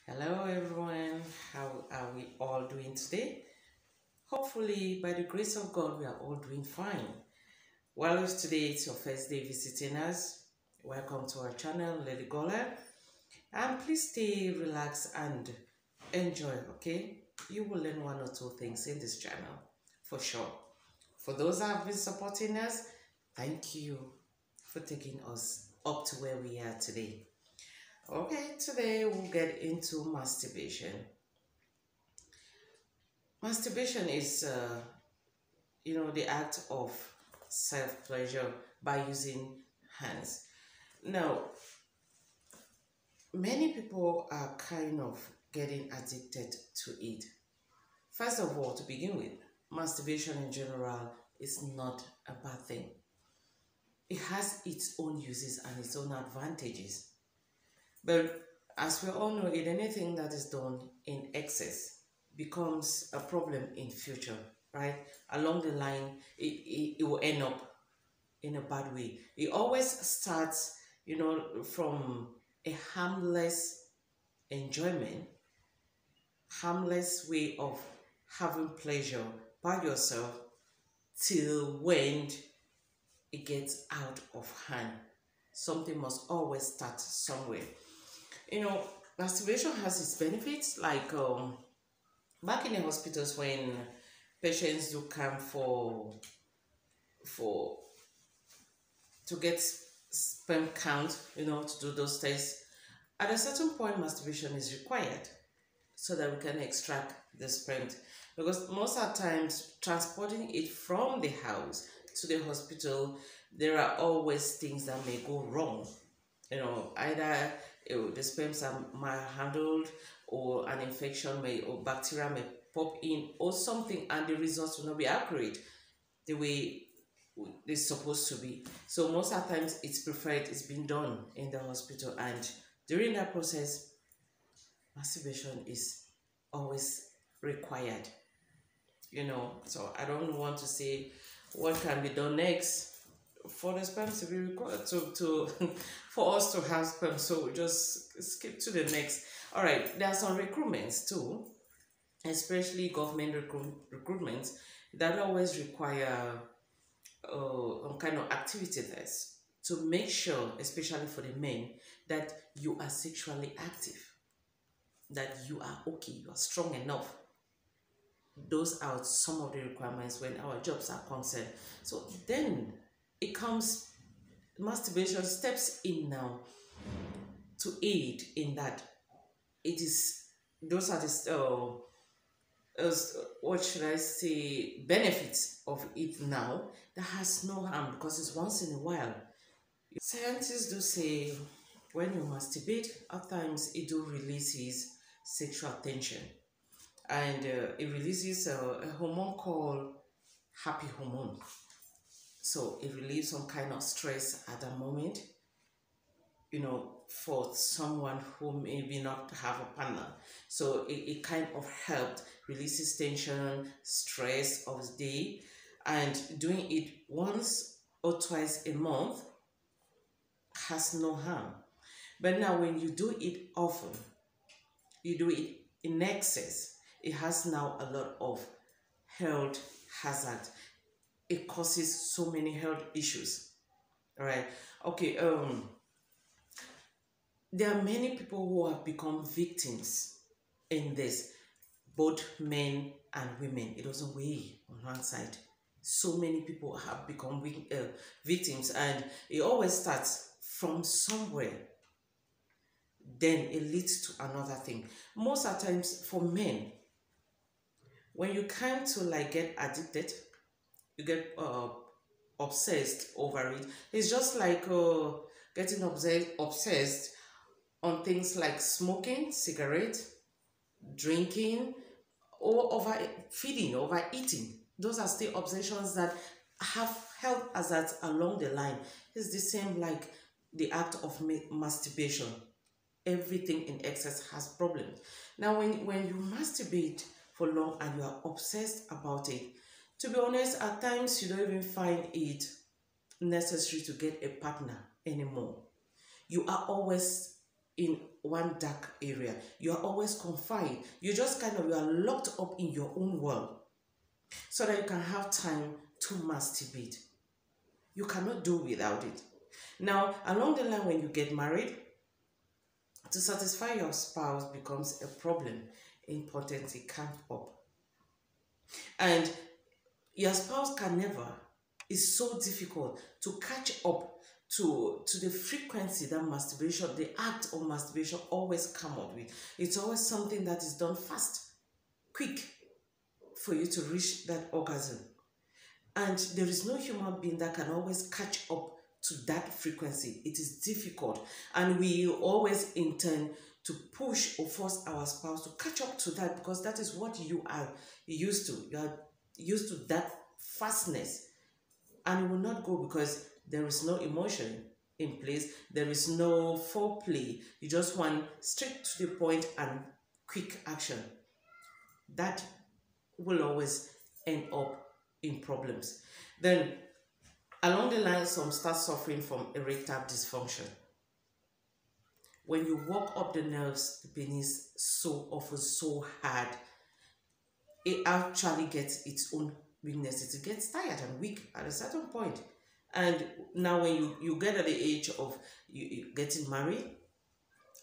Hello everyone, how are we all doing today? Hopefully, by the grace of God, we are all doing fine. Well, if today it's your first day visiting us, welcome to our channel, Lady Gola. And please stay relaxed and enjoy, okay? You will learn one or two things in this channel, for sure. For those that have been supporting us, thank you for taking us up to where we are today. Okay, today we'll get into masturbation. Masturbation is, the act of self-pleasure by using hands. Now, many people are kind of getting addicted to it. First of all, to begin with, masturbation in general is not a bad thing. It has its own uses and its own advantages. But as we all know, anything that is done in excess becomes a problem in future, right? Along the line, it will end up in a bad way. It always starts, from a harmless enjoyment, harmless way of having pleasure by yourself till when it gets out of hand. Something must always start somewhere. Masturbation has its benefits, like back in the hospitals when patients do come for to get sperm count, to do those tests. At a certain point, masturbation is required so that we can extract the sperm. Because most of the times, transporting it from the house to the hospital, there are always things that may go wrong. Either the sperms are malhandled, or an infection or bacteria may pop in, or something, and the results will not be accurate the way they're supposed to be. So most of the times it's preferred it's been done in the hospital, and during that process, masturbation is always required. So I don't want to say what can be done next for the sperm to be required to for us to have sperm, so we just skip to the next. All right, there are some recruitments too, especially government recruitments, that always require some kind of activity test to make sure, especially for the men, that you are sexually active, that you are okay, you are strong enough. Those are some of the requirements when our jobs are concerned. So then it comes, masturbation steps in now to aid in that. It is, those are the what should I say, benefits of it now that has no harm, because it's once in a while. Scientists do say when you masturbate, at times it do releases sexual tension, and it releases a hormone called happy hormone. So it relieves some kind of stress at the moment, for someone who maybe not have a partner. So it kind of helped releases tension, stress of the day, and doing it once or twice a month has no harm. But now when you do it often, you do it in excess, it has now a lot of health hazard. It causes so many health issues. All right. Okay. There are many people who have become victims in this, both men and women. It doesn't weigh on one side. So many people have become victims, and it always starts from somewhere. Then it leads to another thing. Most of the times for men, when you come to get addicted, you get obsessed over it. It's just like getting obsessed on things like smoking, cigarette, drinking, or overfeeding, overeating. Those are still obsessions that have health hazards along the line. It's the same like the act of masturbation. Everything in excess has problems. Now, when you masturbate for long and you are obsessed about it, to be honest, at times you don't even find it necessary to get a partner anymore. You are always in one dark area. You are always confined. You just you are locked up in your own world so that you can have time to masturbate. You cannot do without it. Now, along the line, when you get married, to satisfy your spouse becomes a problem. Impotency comes up. And your spouse can never, it's so difficult to catch up to the frequency that masturbation, the act of masturbation always come up with. It's always something that is done fast, quick, for you to reach that orgasm. And there is no human being that can always catch up to that frequency. It is difficult. And we always intend to push or force our spouse to catch up to that, because that is what you are used to. You are used to that fastness. And it will not go because there is no emotion in place. There is no foreplay. You just want straight to the point and quick action. That will always end up in problems. Then, along the line, some start suffering from erectile dysfunction. When you walk up the nerves, the penis so often so hard, it actually gets its own weakness. It gets tired and weak at a certain point. And now when you get at the age of you getting married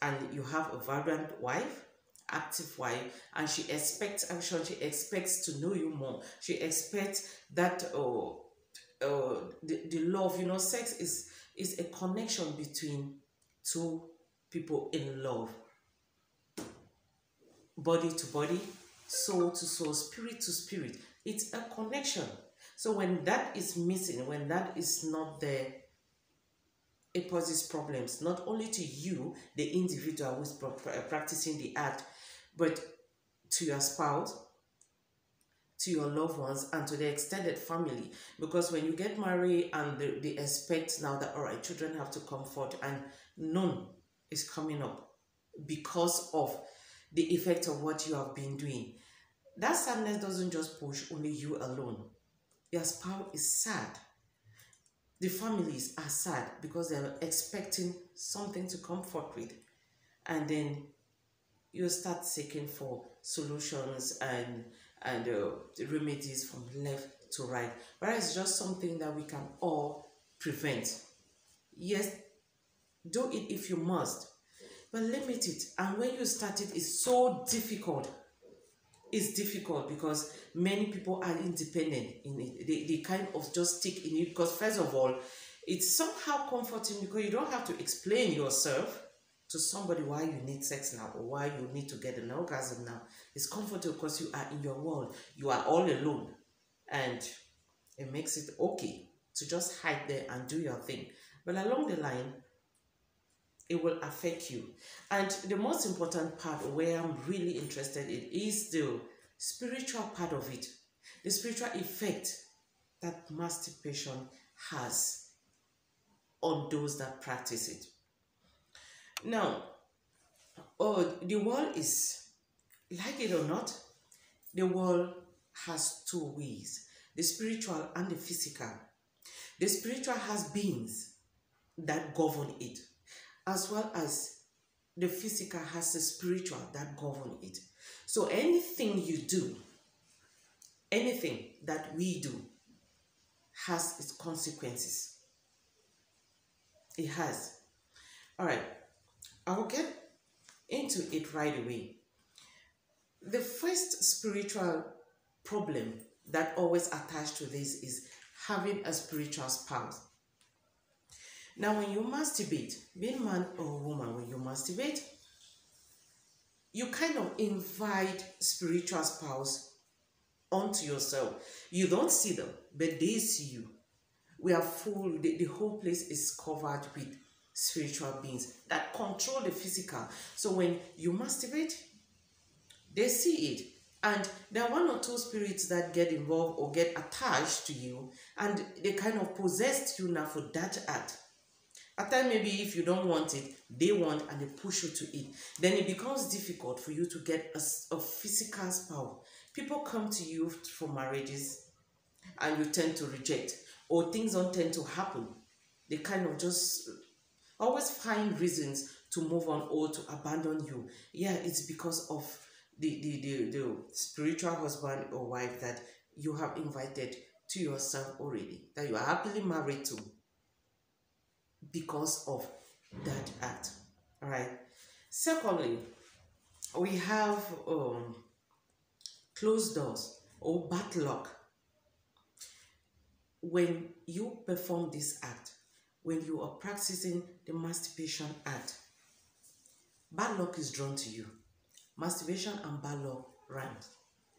and you have a vibrant wife, active wife, and she expects action, she expects to know you more, she expects that the love, sex is a connection between two people in love, body to body, soul to soul, spirit to spirit. It's a connection. So when that is missing, when that is not there, it poses problems, not only to you, the individual who's practicing the act, but to your spouse, to your loved ones, and to the extended family. Because when you get married and they expect now that, all right, children have to come forth, and none is coming up because of the effect of what you have been doing. That sadness doesn't just push only you alone. Your spouse is sad. The families are sad because they're expecting something to come forth with. And then you start seeking for solutions and remedies from left to right. But it's just something that we can all prevent. Yes, do it if you must, but limit it. And when you start it, it's so difficult. It's difficult because many people are independent in it. They kind of just stick in it because, first of all, it's somehow comforting because you don't have to explain yourself to somebody why you need sex now or why you need to get an orgasm now. It's comforting because you are in your world. You are all alone. And it makes it okay to just hide there and do your thing. But along the line, it will affect you. And the most important part where I'm really interested in is the spiritual part of it. The spiritual effect that masturbation has on those that practice it. Now, the world is, like it or not, the world has two ways, the spiritual and the physical. The spiritual has beings that govern it, as well as the physical has the spiritual that govern it. So anything you do, anything that we do has its consequences. It has. All right, I'll get into it right away. The first spiritual problem that always attached to this is having a spiritual spouse. Now, when you masturbate, being man or woman, when you masturbate, you kind of invite spiritual spouse onto yourself. You don't see them, but they see you. We are full, the whole place is covered with spiritual beings that control the physical. So when you masturbate, they see it. And there are one or two spirits that get involved or get attached to you, and they kind of possess you now for that act. At times, maybe if you don't want it, they want and they push you to it. Then it becomes difficult for you to get a physical spouse. People come to you for marriages and you tend to reject, or things don't tend to happen. They kind of just always find reasons to move on or to abandon you. Yeah, it's because of the spiritual husband or wife that you have invited to yourself already, that you are happily married to because of that act. All right. Secondly, we have closed doors or bad luck. When you perform this act, when you are practicing the masturbation act, bad luck is drawn to you. Masturbation and bad luck rhyme.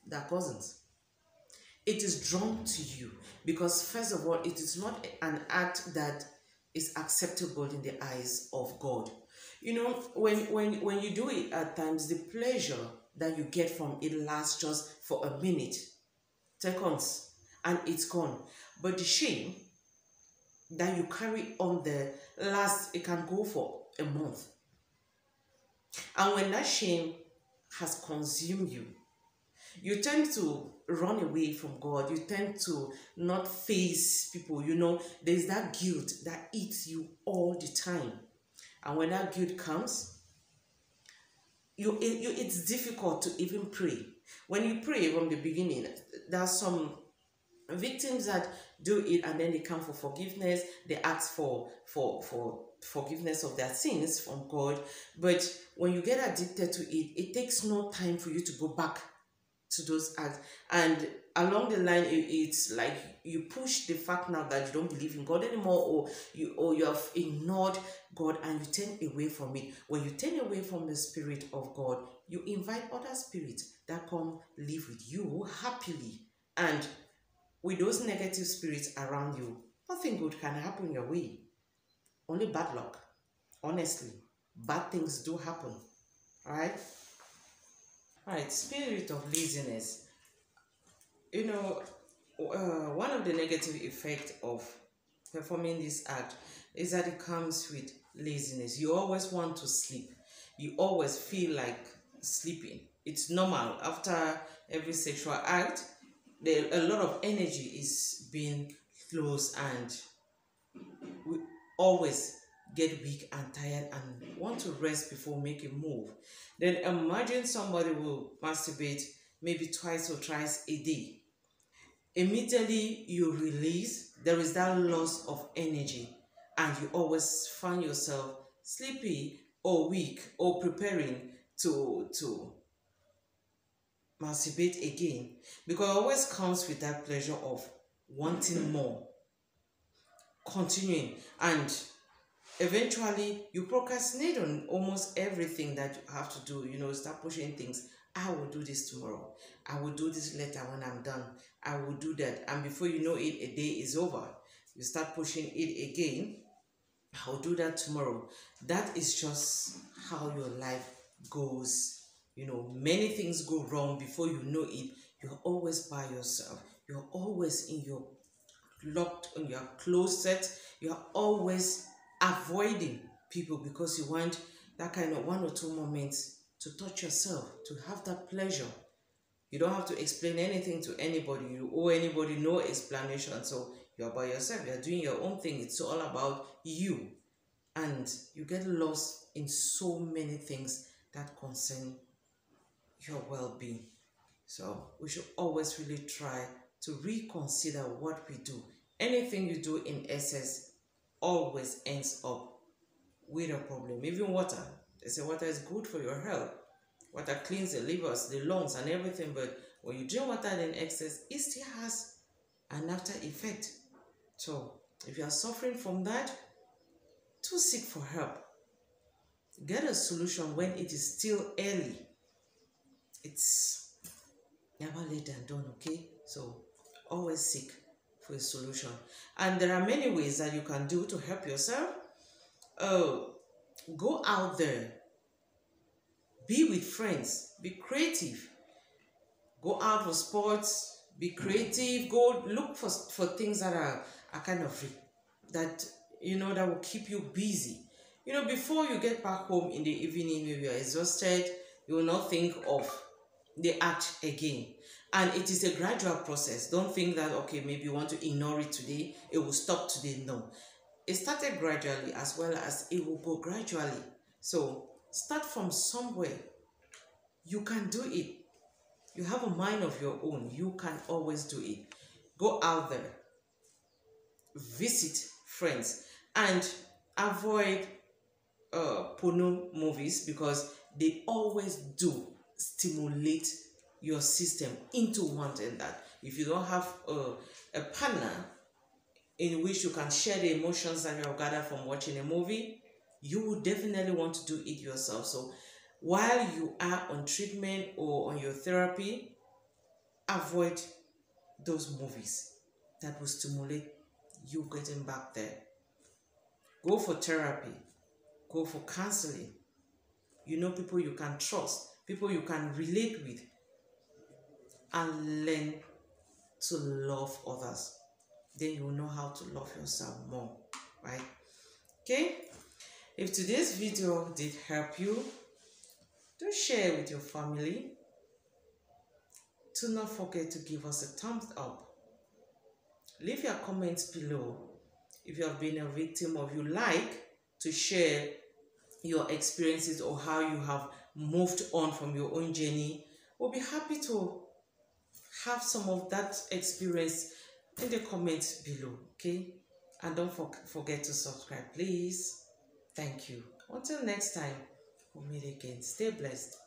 They are cousins. It is drawn to you because, first of all, it is not an act that is acceptable in the eyes of God. You know, when you do it at times, the pleasure that you get from it lasts just for a minute, seconds, and it's gone. But the shame that you carry on the last, it can go for a month. And when that shame has consumed you, you tend to run away from God. You tend to not face people. You know, there's that guilt that eats you all the time. And when that guilt comes, it's difficult to even pray. When you pray from the beginning, there are some victims that do it and then they come for forgiveness. They ask for forgiveness of their sins from God. But when you get addicted to it, it takes no time for you to go back to those acts. And along the line, it's like you push the fact now that you don't believe in God anymore, or you have ignored God and you turn away from it. When you turn away from the Spirit of God, you invite other spirits that come live with you happily. And with those negative spirits around you, nothing good can happen your way. Only bad luck. Honestly, bad things do happen. All right? All right, spirit of laziness. You know, one of the negative effects of performing this act is that it comes with laziness. You always want to sleep. You always feel like sleeping. It's normal. After every sexual act, a lot of energy is being lost, and we always get weak and tired and want to rest before making a move. Then imagine somebody will masturbate maybe twice or thrice a day. Immediately you release, there is that loss of energy, and you always find yourself sleepy or weak or preparing to masturbate again, because it always comes with that pleasure of wanting more, continuing, and eventually you procrastinate on almost everything that you have to do. You know, start pushing things. I will do this tomorrow. I will do this later when I'm done. I will do that. And before you know it, a day is over. You start pushing it again. I'll do that tomorrow. That is just how your life goes. You know, many things go wrong before you know it. You're always by yourself. You're always in your locked in your closet. You're always avoiding people because you want that kind of 1 or 2 moments to touch yourself, to have that pleasure. You don't have to explain anything to anybody. You owe anybody no explanation. So you're by yourself. You're doing your own thing. It's all about you. And you get lost in so many things that concern your well-being. So we should always really try to reconsider what we do. Anything you do in excess always ends up with a problem. Even water. They say water is good for your health. Water cleans the livers, the lungs, and everything. But when you drink water in excess, it still has an after effect. So if you are suffering from that, to seek for help. Get a solution when it is still early. It's never late and done, okay? So always seek for a solution. And there are many ways that you can do to help yourself. Go out there. Be with friends. Be creative. Go out for sports. Be creative. Go look for things that are kind of that that will keep you busy. Before you get back home in the evening, maybe you're exhausted, you will not think of the act again. And it is a gradual process. Don't think that, okay, maybe you want to ignore it today, it will stop today. No. It started gradually as well as it will go gradually. So start from somewhere. You can do it. You have a mind of your own. You can always do it. Go out there, visit friends, and avoid porno movies, because they always do stimulate your system into wanting that. If you don't have a partner in which you can share the emotions that you have gathered from watching a movie, you will definitely want to do it yourself. So while you are on treatment or on your therapy, avoid those movies that will stimulate you getting back there. Go for therapy. Go for counseling. You know, people you can trust, people you can relate with, and learn to love others. Then you will know how to love yourself more, right? Okay? If today's video did help you, do share with your family. Do not forget to give us a thumbs up. Leave your comments below. If you have been a victim or you like to share your experiences or how you have moved on from your own journey, we'll be happy to have some of that experience in the comments below, okay? And don't forget to subscribe, please. Thank you. Until next time, we'll meet again. Stay blessed.